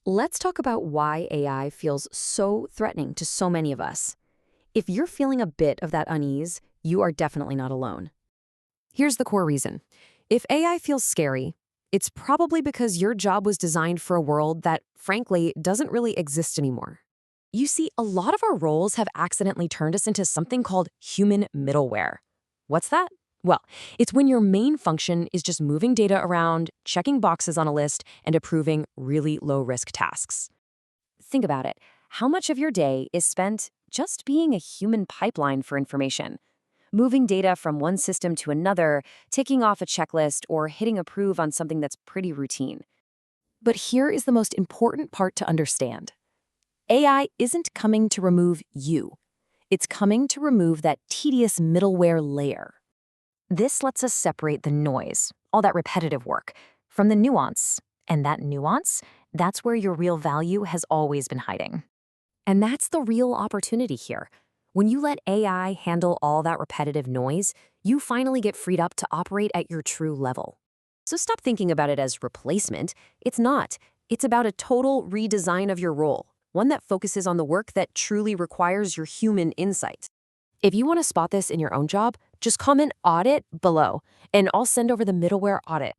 Let's talk about why AI feels so threatening to so many of us. If you're feeling a bit of that unease, you are definitely not alone. Here's the core reason. If AI feels scary, it's probably because your job was designed for a world that, frankly, doesn't really exist anymore. You see, a lot of our roles have accidentally turned us into something called human middleware. What's that? Well, it's when your main function is just moving data around, checking boxes on a list, and approving really low-risk tasks. Think about it. How much of your day is spent just being a human pipeline for information? Moving data from one system to another, ticking off a checklist, or hitting approve on something that's pretty routine. But here is the most important part to understand. AI isn't coming to remove you. It's coming to remove that tedious middleware layer. This lets us separate the noise, all that repetitive work, from the nuance. And that nuance, that's where your real value has always been hiding. And that's the real opportunity here. When you let AI handle all that repetitive noise, you finally get freed up to operate at your true level. So stop thinking about it as replacement. It's not. It's about a total redesign of your role, one that focuses on the work that truly requires your human insight. If you want to spot this in your own job, just comment audit below, and I'll send over the middleware audit.